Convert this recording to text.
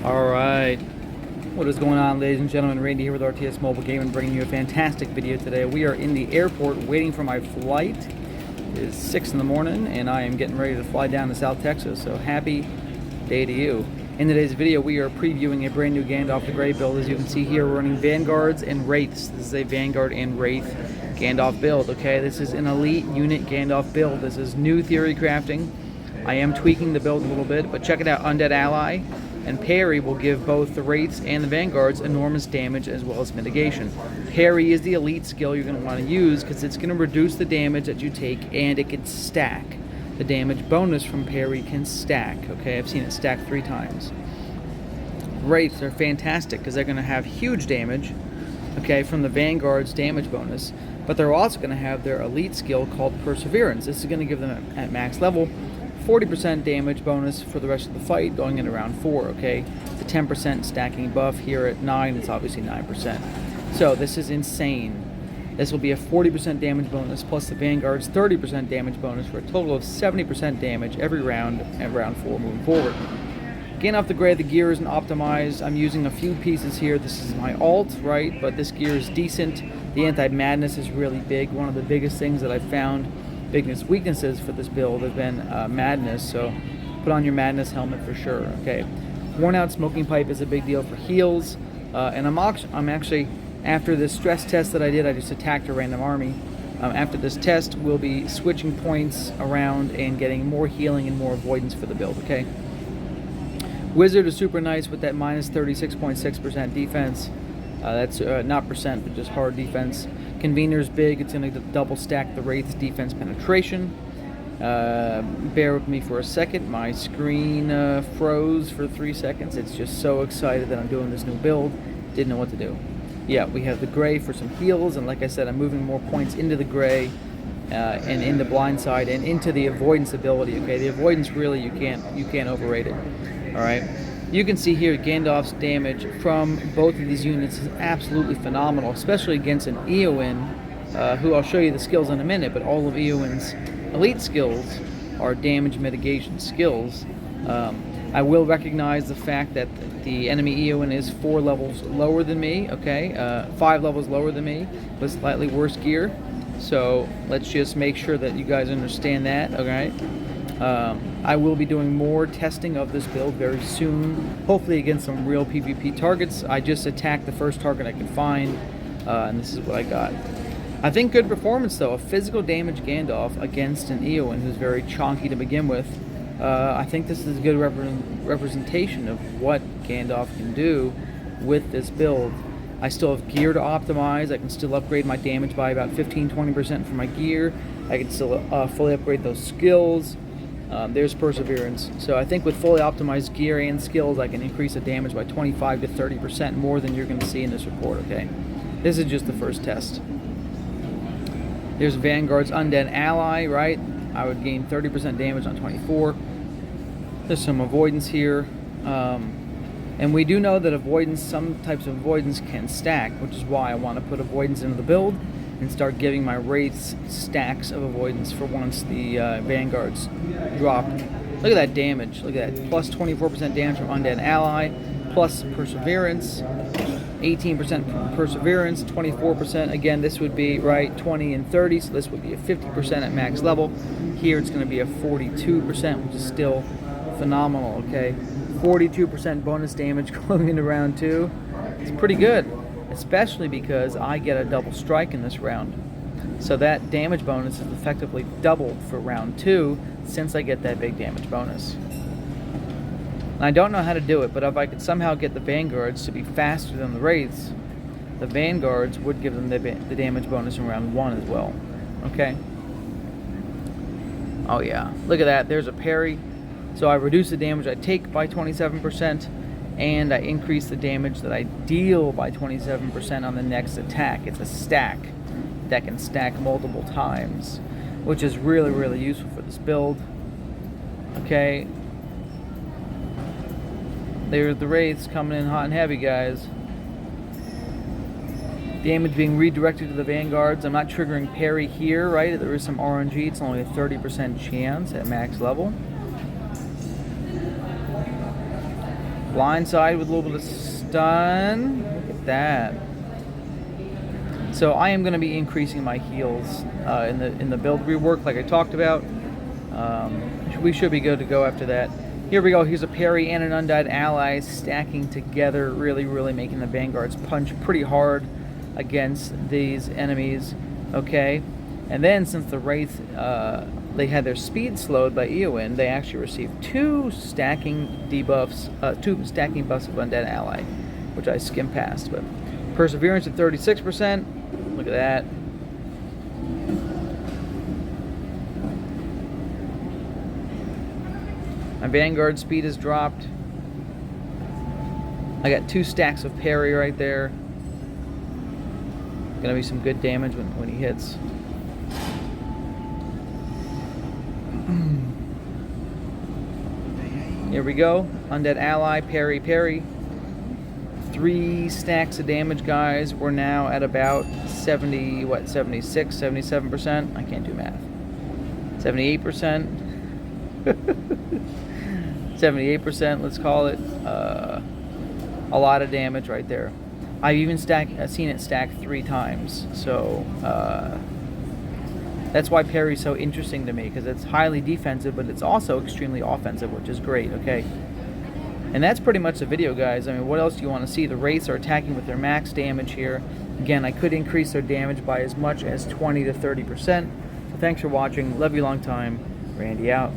Alright, what is going on, ladies and gentlemen? Randy here with RTS Mobile Gaming, bringing you a fantastic video today. We are in the airport waiting for my flight. It is 6 in the morning and I am getting ready to fly down to South Texas, so happy day to you. In today's video we are previewing a brand new Gandalf the Grey build. As you can see here, we're running Vanguards and Wraiths. This is a Vanguard and Wraith Gandalf build, okay? This is an elite unit Gandalf build. This is new theory crafting. I am tweaking the build a little bit, but check it out. Undead Ally and Parry will give both the Wraiths and the Vanguards enormous damage as well as mitigation. Parry is the elite skill you're going to want to use because it's going to reduce the damage that you take and it can stack. The damage bonus from Parry can stack, okay? I've seen it stack 3 times. Wraiths are fantastic because they're going to have huge damage, okay, from the Vanguard's damage bonus, but they're also going to have their elite skill called Perseverance. This is going to give them at max level 40% damage bonus for the rest of the fight going into round 4, okay? The 10% stacking buff here at 9, it's obviously 9%. So this is insane. This will be a 40% damage bonus plus the Vanguard's 30% damage bonus for a total of 70% damage every round at round 4 moving forward. Gandalf the Grey, the gear isn't optimized. I'm using a few pieces here. This is my alt, right? But this gear is decent. The anti-madness is really big. One of the biggest things that I've found, weaknesses for this build have been madness, so put on your madness helmet for sure, okay? Worn out smoking pipe is a big deal for heals, and I'm actually, after this stress test that I did, I just attacked a random army. After this test, we'll be switching points around and getting more healing and more avoidance for the build, okay? Wizard is super nice with that minus 36.6% defense. That's not percent, but just hard defense. Convener's big. It's going to double stack the Wraith's defense penetration. Bear with me for a second. My screen froze for 3 seconds. It's just so excited that I'm doing this new build. Didn't know what to do. Yeah, we have the Grey for some heals, and like I said, I'm moving more points into the Grey and in the blind side and into the avoidance ability. Okay, the avoidance really you can't overrate it. All right. You can see here Gandalf's damage from both of these units is absolutely phenomenal, especially against an Eowyn, who I'll show you the skills in a minute, but all of Eowyn's elite skills are damage mitigation skills. I will recognize the fact that the enemy Eowyn is 4 levels lower than me, okay? 5 levels lower than me, with slightly worse gear. So let's just make sure that you guys understand that, okay? I will be doing more testing of this build very soon, hopefully against some real PvP targets. I just attacked the first target I could find, and this is what I got. I think good performance though, a physical damage Gandalf against an Eowyn who's very chonky to begin with. I think this is a good representation of what Gandalf can do with this build. I still have gear to optimize. I can still upgrade my damage by about 15-20% for my gear. I can still fully upgrade those skills. There's Perseverance. So I think with fully optimized gear and skills, I can increase the damage by 25 to 30% more than you're going to see in this report, okay? This is just the first test. There's Vanguard's Undead Ally, right? I would gain 30% damage on 24. There's some avoidance here. And we do know that avoidance, some types of avoidance can stack, which is why I want to put avoidance into the build and start giving my Wraiths stacks of avoidance for once the Vanguards drop. Look at that damage. Look at that. Plus 24% damage from Undead Ally, plus Perseverance, 18% Perseverance, 24%. Again, this would be, right, 20 and 30, so this would be a 50% at max level. Here it's going to be a 42%, which is still phenomenal, okay? 42% bonus damage going into round 2. It's pretty good, especially because I get a double strike in this round. So that damage bonus is effectively doubled for round 2 since I get that big damage bonus. And I don't know how to do it, but if I could somehow get the Vanguards to be faster than the Wraiths, the Vanguards would give them the damage bonus in round 1 as well. Okay? Oh yeah, look at that, there's a parry. So I reduce the damage I take by 27%, and I increase the damage that I deal by 27% on the next attack. It's a stack that can stack multiple times, which is really, really useful for this build. Okay. There's the Wraiths coming in hot and heavy, guys. Damage being redirected to the Vanguards. I'm not triggering parry here, right? There is some RNG. It's only a 30% chance at max level. Blindside with a little bit of stun. Look at that. So I am going to be increasing my heals in the build rework, like I talked about. We should be good to go after that. Here we go. Here's a parry and an undead ally stacking together, really, really making the vanguards punch pretty hard against these enemies. Okay, and then since the wraith they had their speed slowed by Eowyn, they actually received two stacking buffs of undead ally, which I skimmed past. But perseverance at 36%. Look at that. My vanguard speed has dropped. I got 2 stacks of parry right there. Gonna be some good damage when he hits. Here we go. Undead ally, parry, parry. 3 stacks of damage, guys. We're now at about 76, 77%. I can't do math. 78%. 78%, let's call it. A lot of damage right there. I've even seen it stack 3 times. So that's why parry's so interesting to me, because it's highly defensive, but it's also extremely offensive, which is great. Okay. And that's pretty much the video, guys. I mean, what else do you want to see? The wraiths are attacking with their max damage here. Again, I could increase their damage by as much as 20 to 30%. So thanks for watching. Love you long time. Randy out.